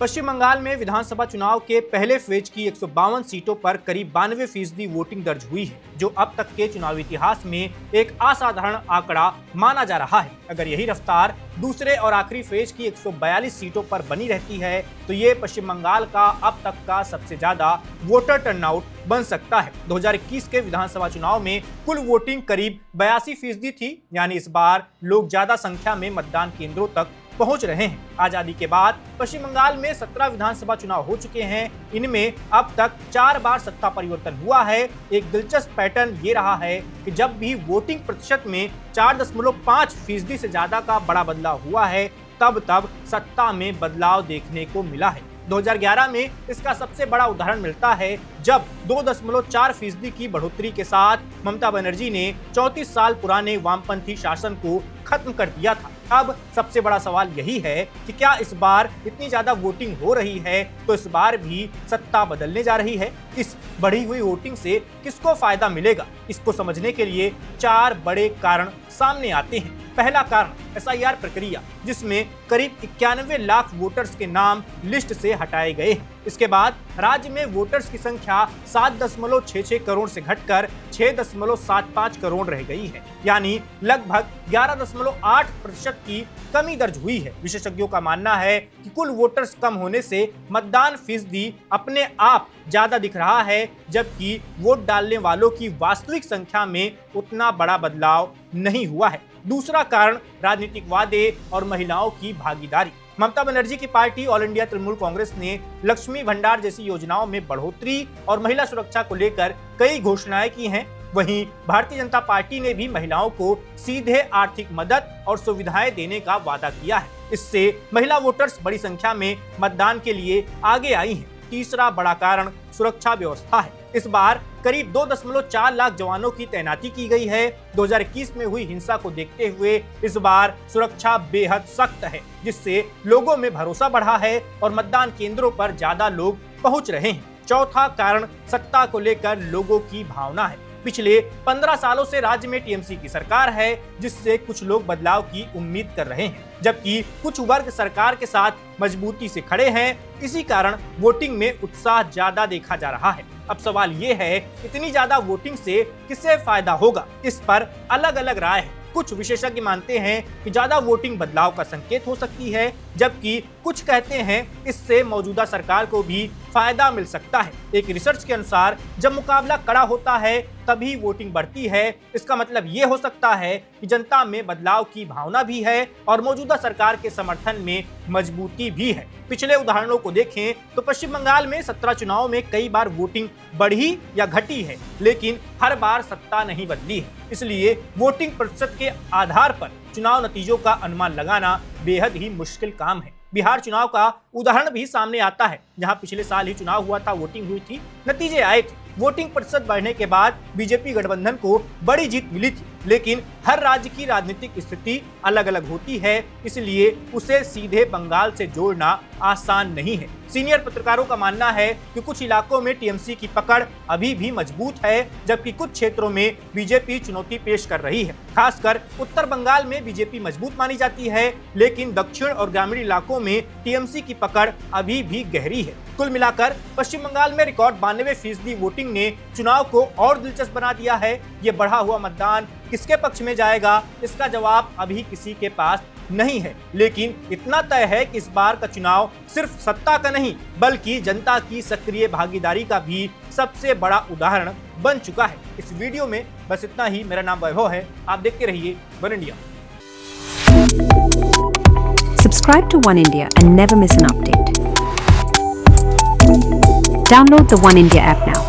पश्चिम बंगाल में विधानसभा चुनाव के पहले फेज की 152 सीटों पर करीब 92% वोटिंग दर्ज हुई है, जो अब तक के चुनावी इतिहास में एक असाधारण आंकड़ा माना जा रहा है। अगर यही रफ्तार दूसरे और आखिरी फेज की 142 सीटों पर बनी रहती है तो ये पश्चिम बंगाल का अब तक का सबसे ज्यादा वोटर टर्नआउट बन सकता है। 2021 के विधानसभा चुनाव में कुल वोटिंग करीब 82% थी, यानी इस बार लोग ज्यादा संख्या में मतदान केंद्रों तक पहुंच रहे हैं। आजादी के बाद पश्चिम बंगाल में 17 विधानसभा चुनाव हो चुके हैं। इनमें अब तक 4 बार सत्ता परिवर्तन हुआ है। एक दिलचस्प पैटर्न ये रहा है कि जब भी वोटिंग प्रतिशत में 4.5% से ज्यादा का बड़ा बदलाव हुआ है, तब सत्ता में बदलाव देखने को मिला है। 2011 में इसका सबसे बड़ा उदाहरण मिलता है, जब 2.4% की बढ़ोतरी के साथ ममता बनर्जी ने 34 साल पुराने वामपंथी शासन को खत्म कर दिया था। अब सबसे बड़ा सवाल यही है कि क्या इस बार इतनी ज्यादा वोटिंग हो रही है तो इस बार भी सत्ता बदलने जा रही है? इस बढ़ी हुई वोटिंग से किसको फायदा मिलेगा? इसको समझने के लिए 4 बड़े कारण सामने आते हैं। पहला कारण SIR प्रक्रिया, जिसमें करीब 91 लाख वोटर्स के नाम लिस्ट से हटाए गए हैं। इसके बाद राज्य में वोटर्स की संख्या 7.66 करोड़ से घटकर 6.75 करोड़ रह गई है, यानी लगभग 11.8% की कमी दर्ज हुई है। विशेषज्ञों का मानना है कि कुल वोटर्स कम होने से मतदान फीसदी अपने आप ज्यादा दिख रहा है, जबकि वोट डालने वालों की वास्तविक संख्या में उतना बड़ा बदलाव नहीं हुआ है। दूसरा कारण राजनीतिक वादे और महिलाओं की भागीदारी। ममता बनर्जी की party all India Trinamool Congress ने लक्ष्मी भंडार जैसी योजनाओं में बढ़ोतरी और महिला सुरक्षा को लेकर कई घोषणाएं की हैं। वहीं भारतीय जनता पार्टी ने भी महिलाओं को सीधे आर्थिक मदद और सुविधाएं देने का वादा किया है। इससे महिला वोटर्स बड़ी संख्या में मतदान के लिए आगे आई हैं। तीसरा बड़ा कारण सुरक्षा व्यवस्था है। इस बार करीब 2.4 लाख जवानों की तैनाती की गई है। 2021 में हुई हिंसा को देखते हुए इस बार सुरक्षा बेहद सख्त है, जिससे लोगों में भरोसा बढ़ा है और मतदान केंद्रों पर ज्यादा लोग पहुंच रहे हैं। चौथा कारण सत्ता को लेकर लोगों की भावना है। पिछले 15 सालों से राज्य में टीएमसी की सरकार है, जिससे कुछ लोग बदलाव की उम्मीद कर रहे हैं, जबकि कुछ वर्ग सरकार के साथ मजबूती से खड़े हैं। इसी कारण वोटिंग में उत्साह ज्यादा देखा जा रहा है। अब सवाल ये है, इतनी ज्यादा वोटिंग से किसे फायदा होगा? इस पर अलग अलग राय है। कुछ विशेषज्ञ मानते हैं कि ज्यादा वोटिंग बदलाव का संकेत हो सकती है, जबकि कुछ कहते हैं इससे मौजूदा सरकार को भी फायदा मिल सकता है। एक रिसर्च के अनुसार जब मुकाबला कड़ा होता है तभी वोटिंग बढ़ती है। इसका मतलब ये हो सकता है कि जनता में बदलाव की भावना भी है और मौजूदा सरकार के समर्थन में मजबूती भी है। पिछले उदाहरणों को देखें तो पश्चिम बंगाल में 17 चुनाव में कई बार वोटिंग बढ़ी या घटी है, लेकिन हर बार सत्ता नहीं बदली है। इसलिए वोटिंग प्रतिशत के आधार पर चुनाव नतीजों का अनुमान लगाना बेहद ही मुश्किल काम है। बिहार चुनाव का उदाहरण भी सामने आता है, जहां पिछले साल ही चुनाव हुआ था, वोटिंग हुई थी, नतीजे आए थे। वोटिंग प्रतिशत बढ़ने के बाद बीजेपी गठबंधन को बड़ी जीत मिली थी, लेकिन हर राज्य की राजनीतिक स्थिति अलग अलग होती है, इसलिए उसे सीधे बंगाल से जोड़ना आसान नहीं है। सीनियर पत्रकारों का मानना है कि कुछ इलाकों में टीएमसी की पकड़ अभी भी मजबूत है, जबकि कुछ क्षेत्रों में बीजेपी चुनौती पेश कर रही है। खासकर उत्तर बंगाल में बीजेपी मजबूत मानी जाती है, लेकिन दक्षिण और ग्रामीण इलाकों में टीएमसी की पकड़ अभी भी गहरी है। कुल मिलाकर पश्चिम बंगाल में रिकॉर्ड 92% वोटिंग ने चुनाव को और दिलचस्प बना दिया है। ये बढ़ा हुआ मतदान किसके पक्ष में जाएगा, इसका जवाब अभी किसी के पास नहीं है, लेकिन इतना तय है कि इस बार का चुनाव सिर्फ सत्ता का नहीं, बल्कि जनता की सक्रिय भागीदारी का भी सबसे बड़ा उदाहरण बन चुका है। इस वीडियो में बस इतना ही। मेरा नाम वैभव है, आप देखते रहिए one India. Subscribe to One India and never miss an update. Download the One India app now.